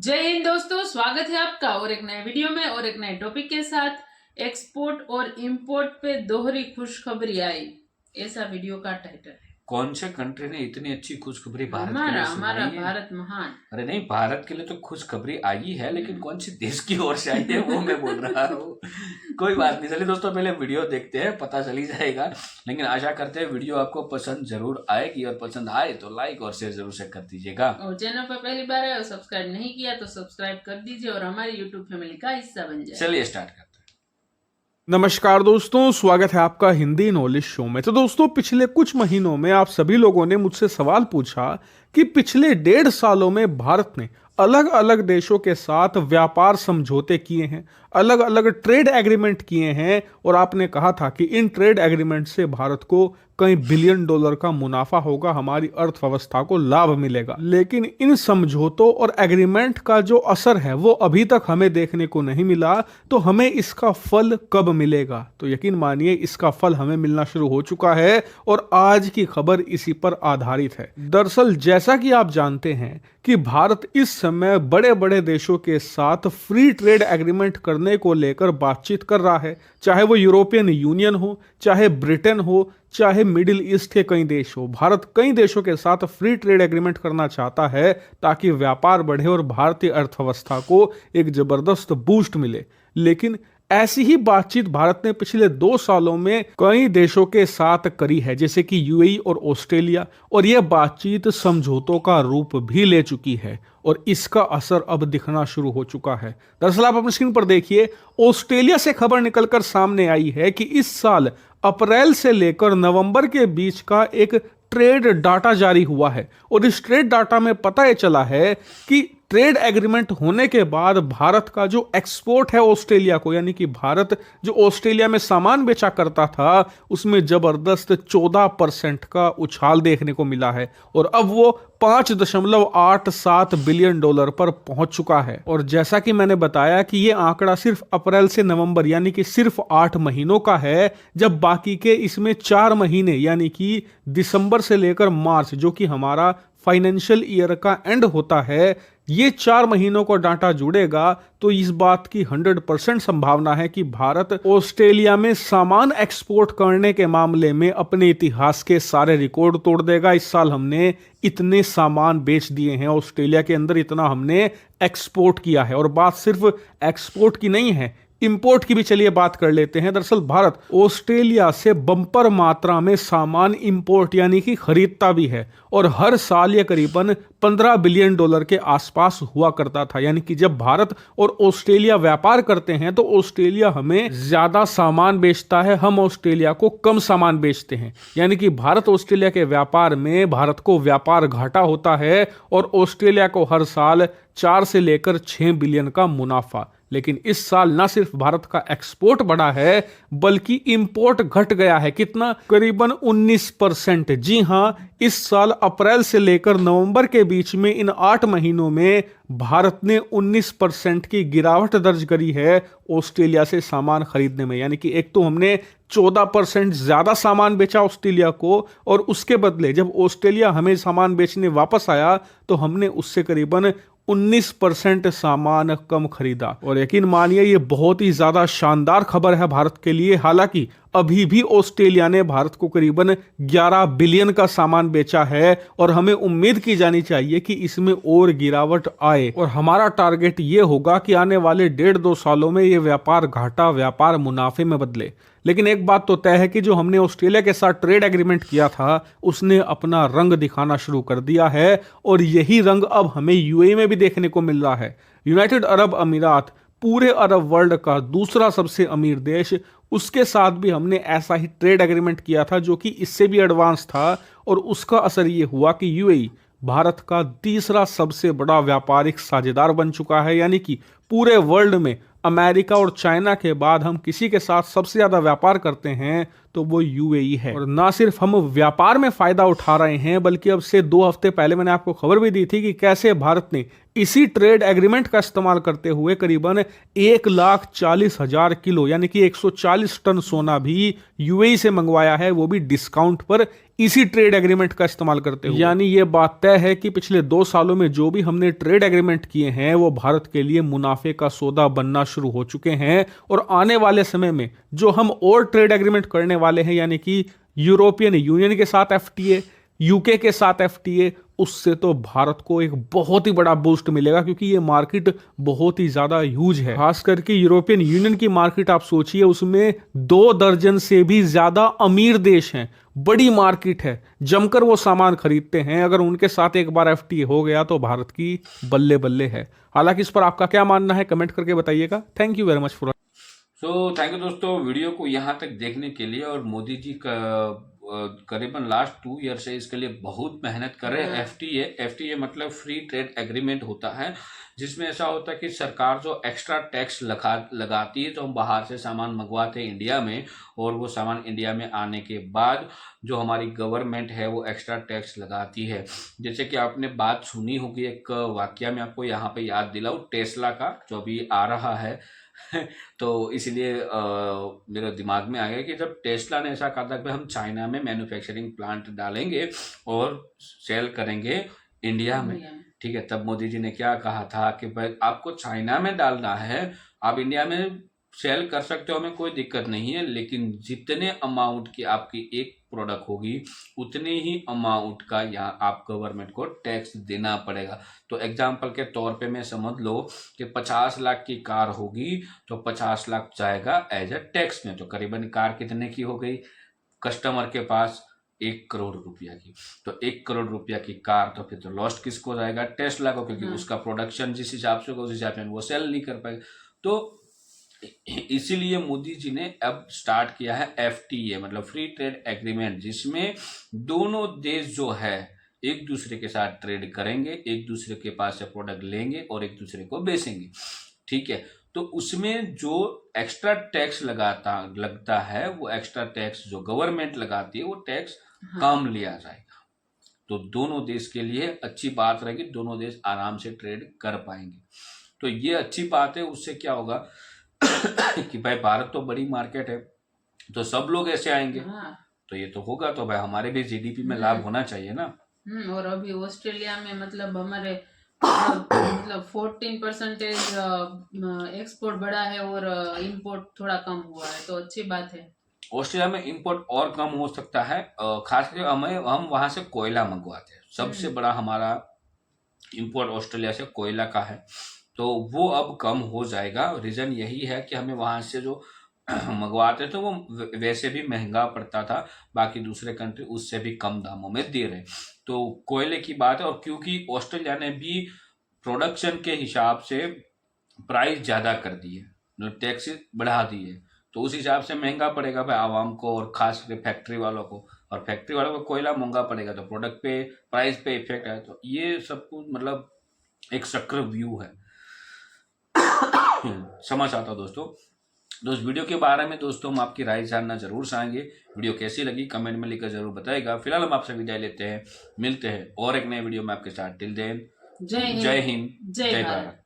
जय हिंद दोस्तों, स्वागत है आपका और एक नए वीडियो में और एक नए टॉपिक के साथ। एक्सपोर्ट और इंपोर्ट पे दोहरी खुशखबरी आई, ऐसा वीडियो का टाइटल है। कौन से कंट्री ने इतनी अच्छी खुशखबरी भारत के लिए हमारा सुनाई है? भारत महान। अरे नहीं, भारत के लिए तो खुशखबरी आई है, लेकिन कौन से देश की ओर से आई है वो मैं बोल रहा हूँ। कोई बात नहीं, चलिए दोस्तों पहले वीडियो देखते हैं, पता चल ही जाएगा। लेकिन आशा करते हैं वीडियो आपको पसंद जरूर आएगी और पसंद आए तो लाइक और शेयर जरूर से कर दीजिएगा। और चैनल पर पहली बार है और सब्सक्राइब नहीं किया तो सब्सक्राइब कर दीजिए और हमारी यूट्यूब फैमिली का हिस्सा बन जाए। चलिए स्टार्ट करते हैं। नमस्कार दोस्तों, स्वागत है आपका हिंदी नॉलेज शो में। तो दोस्तों, पिछले कुछ महीनों में आप सभी लोगों ने मुझसे सवाल पूछा कि पिछले 1.5 सालों में भारत ने अलग अलग देशों के साथ व्यापार समझौते किए हैं, अलग अलग ट्रेड एग्रीमेंट किए हैं, और आपने कहा था कि इन ट्रेड एग्रीमेंट से भारत को कई बिलियन डॉलर का मुनाफा होगा, हमारी अर्थव्यवस्था को लाभ मिलेगा। लेकिन इन समझौतों और एग्रीमेंट का जो असर है वो अभी तक हमें देखने को नहीं मिला। तो हमें इसका फल कब मिलेगा? तो यकीन मानिए इसका फल हमें मिलना शुरू हो चुका है और आज की खबर इसी पर आधारित है। दरअसल जैसा कि आप जानते हैं कि भारत इस समय बड़े बड़े देशों के साथ फ्री ट्रेड एग्रीमेंट करने को लेकर बातचीत कर रहा है, चाहे वो यूरोपियन यूनियन हो, चाहे ब्रिटेन हो, चाहे मिडिल ईस्ट के कई देश हो। भारत कई देशों के साथ फ्री ट्रेड एग्रीमेंट करना चाहता है ताकि व्यापार बढ़े और भारतीय अर्थव्यवस्था को एक जबरदस्त बूस्ट मिले। लेकिन ऐसी ही बातचीत भारत ने पिछले 2 सालों में कई देशों के साथ करी है, जैसे कि यूएई और ऑस्ट्रेलिया, और यह बातचीत समझौतों का रूप भी ले चुकी है और इसका असर अब दिखना शुरू हो चुका है। दरअसल आप अपनी स्क्रीन पर देखिए, ऑस्ट्रेलिया से खबर निकलकर सामने आई है कि इस साल अप्रैल से लेकर नवंबर के बीच का एक ट्रेड डाटा जारी हुआ है और इस ट्रेड डाटा में पता ये चला है कि ट्रेड एग्रीमेंट होने के बाद भारत का जो एक्सपोर्ट है ऑस्ट्रेलिया को, यानी कि भारत जो ऑस्ट्रेलिया में सामान बेचा करता था, उसमें जबरदस्त 14% का उछाल देखने को मिला है और अब वो 5.87 बिलियन डॉलर पर पहुंच चुका है। और जैसा कि मैंने बताया कि ये आंकड़ा सिर्फ अप्रैल से नवंबर यानी कि सिर्फ 8 महीनों का है, जब बाकी के इसमें 4 महीने यानी कि दिसंबर से लेकर मार्च, जो कि हमारा फाइनेंशियल ईयर का एंड होता है, ये 4 महीनों का डाटा जुड़ेगा तो इस बात की 100% संभावना है कि भारत ऑस्ट्रेलिया में सामान एक्सपोर्ट करने के मामले में अपने इतिहास के सारे रिकॉर्ड तोड़ देगा। इस साल हमने इतने सामान बेच दिए हैं ऑस्ट्रेलिया के अंदर, इतना हमने एक्सपोर्ट किया है। और बात सिर्फ एक्सपोर्ट की नहीं है, इंपोर्ट की भी चलिए बात कर लेते हैं। दरअसल भारत ऑस्ट्रेलिया से बम्पर मात्रा में सामान इंपोर्ट यानी कि खरीदता भी है और हर साल ये करीबन 15 बिलियन डॉलर के आसपास हुआ करता था। यानी कि जब भारत और ऑस्ट्रेलिया व्यापार करते हैं तो ऑस्ट्रेलिया हमें ज्यादा सामान बेचता है, हम ऑस्ट्रेलिया को कम सामान बेचते हैं। यानी कि भारत ऑस्ट्रेलिया के व्यापार में भारत को व्यापार घाटा होता है और ऑस्ट्रेलिया को हर साल 4 से लेकर 6 बिलियन का मुनाफा। लेकिन इस साल न सिर्फ भारत का एक्सपोर्ट बढ़ा है बल्कि इंपोर्ट घट गया है। कितना? करीबन 19%। जी हां, इस साल अप्रैल से लेकर नवंबर के बीच में इन 8 महीनों में भारत ने 19% की गिरावट दर्ज करी है ऑस्ट्रेलिया से सामान खरीदने में। यानी कि एक तो हमने 14% ज्यादा सामान बेचा ऑस्ट्रेलिया को और उसके बदले जब ऑस्ट्रेलिया हमें सामान बेचने वापस आया तो हमने उससे करीबन 19% सामान कम खरीदा। और यकीन मानिए ये बहुत ही ज्यादा शानदार खबर है भारत के लिए। हालांकि अभी भी ऑस्ट्रेलिया ने भारत को करीबन 11 बिलियन का सामान बेचा है और हमें उम्मीद की जानी चाहिए कि इसमें और गिरावट आए और हमारा टारगेट ये होगा कि आने वाले 1.5-2 सालों में ये व्यापार घाटा व्यापार मुनाफे में बदले। लेकिन एक बात तो तय है कि जो हमने ऑस्ट्रेलिया के साथ ट्रेड एग्रीमेंट किया था उसने अपना रंग दिखाना शुरू कर दिया है और यही रंग अब हमें यूएई में भी देखने को मिल रहा है। यूनाइटेड अरब अमीरात पूरे अरब वर्ल्ड का दूसरा सबसे अमीर देश, उसके साथ भी हमने ऐसा ही ट्रेड एग्रीमेंट किया था जो कि इससे भी एडवांस था और उसका असर ये हुआ कि यूएई भारत का तीसरा सबसे बड़ा व्यापारिक साझेदार बन चुका है। यानी कि पूरे वर्ल्ड में अमेरिका और चाइना के बाद हम किसी के साथ सबसे ज्यादा व्यापार करते हैं तो वो यूएई है। और ना सिर्फ हम व्यापार में फायदा उठा रहे हैं, बल्कि अब से 2 हफ्ते पहले मैंने आपको खबर भी दी थी कि कैसे भारत ने इसी ट्रेड एग्रीमेंट का इस्तेमाल करते हुए करीबन 1,40,000 किलो यानी कि 140 टन सोना भी यूएई से मंगवाया है, वो भी डिस्काउंट पर, इसी ट्रेड एग्रीमेंट का इस्तेमाल करते हुए। यानी ये बात तय है कि पिछले 2 सालों में जो भी हमने ट्रेड एग्रीमेंट किए हैं वो भारत के लिए मुनाफे का सौदा बनना शुरू हो चुके हैं। और आने वाले समय में जो हम और ट्रेड एग्रीमेंट करने वाले हैं, यानी कि यूरोपियन यूनियन के साथ एफटीए, यूके के साथ एफटीए, उससे तो भारत को एक बहुत ही बड़ा बूस्ट मिलेगा, क्योंकि ये मार्केट बहुत ही ज्यादा ह्यूज है। खास करके यूरोपियन यूनियन की मार्केट आप सोचिए, उसमें 2 दर्जन से भी ज्यादा अमीर देश हैं, बड़ी मार्केट है, जमकर वो सामान खरीदते हैं। अगर उनके साथ एक बार एफटीए हो गया तो भारत की बल्ले बल्ले है। हालांकि इस पर आपका क्या मानना है कमेंट करके बताइएगा। Thank you very much for thank you दोस्तों वीडियो को यहाँ तक देखने के लिए। और मोदी जी का करीबन लास्ट 2 ईयर से इसके लिए बहुत मेहनत कर रहे हैं। एफटीए मतलब फ्री ट्रेड एग्रीमेंट होता है, जिसमें ऐसा होता है कि सरकार जो एक्स्ट्रा टैक्स लगाती है, तो हम बाहर से सामान मंगवाते हैं इंडिया में, और वो सामान इंडिया में आने के बाद जो हमारी गवर्नमेंट है वो एक्स्ट्रा टैक्स लगाती है। जैसे कि आपने बात सुनी होगी, एक वाकया में आपको यहाँ पे याद दिलाऊं, टेस्ला का जो अभी आ रहा है तो इसलिए मेरे दिमाग में आ गया कि जब टेस्ला ने ऐसा कहा था कि हम चाइना में मैन्युफैक्चरिंग प्लांट डालेंगे और सेल करेंगे इंडिया में, ठीक है, तब मोदी जी ने क्या कहा था कि भाई आपको चाइना में डालना है, आप इंडिया में सेल कर सकते हो, हमें कोई दिक्कत नहीं है, लेकिन जितने अमाउंट की आपकी एक प्रोडक्ट होगी उतने ही अमाउंट का यहाँ आप गवर्नमेंट को टैक्स देना पड़ेगा। तो एग्जांपल के तौर पे मैं समझ लो कि 50 लाख की कार होगी तो 50 लाख जाएगा एज ए टैक्स में। तो करीबन कार कितने की हो गई कस्टमर के पास? 1 करोड़ रुपया की। तो 1 करोड़ रुपया की कार, तो फिर तो लॉस्ट किसको जाएगा? टेस्ला को, क्योंकि उसका प्रोडक्शन जिस हिसाब से होगा उस हिसाब से वो सेल नहीं कर पाएगा। तो इसीलिए मोदी जी ने अब स्टार्ट किया है एफटीए मतलब फ्री ट्रेड एग्रीमेंट, जिसमें दोनों देश जो है एक दूसरे के साथ ट्रेड करेंगे, एक दूसरे के पास से प्रोडक्ट लेंगे और एक दूसरे को बेचेंगे, ठीक है। तो उसमें जो एक्स्ट्रा टैक्स लगता है, वो एक्स्ट्रा टैक्स जो गवर्नमेंट लगाती है वो टैक्स कम लिया जाएगा। तो दोनों देश के लिए अच्छी बात रहेगी, दोनों देश आराम से ट्रेड कर पाएंगे। तो ये अच्छी बात है। उससे क्या होगा कि भाई भारत तो बड़ी मार्केट है, तो सब लोग ऐसे आएंगे, तो ये तो होगा, तो भाई हमारे भी जीडीपी में लाभ होना चाहिए ना। और अभी ऑस्ट्रेलिया में मतलब हमारे मतलब 14% एक्सपोर्ट बढ़ा है और इंपोर्ट थोड़ा कम हुआ है, तो अच्छी बात है। ऑस्ट्रेलिया में इंपोर्ट और कम हो सकता है, खास करके हम वहां से कोयला मंगवाते हैं। सबसे बड़ा हमारा इंपोर्ट ऑस्ट्रेलिया से कोयला का है, तो वो अब कम हो जाएगा। रीजन यही है कि हमें वहां से जो मंगवाते थे वो वैसे भी महंगा पड़ता था, बाकी दूसरे कंट्री उससे भी कम दामों में दे रहे। तो कोयले की बात है, और क्योंकि ऑस्ट्रेलिया ने भी प्रोडक्शन के हिसाब से प्राइस ज्यादा कर दिए, टैक्स बढ़ा दिए, तो उस हिसाब से महंगा पड़ेगा भाई आवाम को और खास करके फैक्ट्री वालों को, और फैक्ट्री वालों को कोयला महंगा पड़ेगा तो प्रोडक्ट पे प्राइस पे इफेक्ट है। तो ये सब कुछ मतलब एक चक्र व्यू है। समझ आता दोस्तों। उस वीडियो के बारे में दोस्तों हम आपकी राय जानना जरूर चाहेंगे। वीडियो कैसी लगी कमेंट में लिखकर जरूर बताएगा। फिलहाल हम आपसे विदाई लेते हैं, मिलते हैं और एक नए वीडियो में आपके साथ। टिल देन जय हिंद, जय भारत।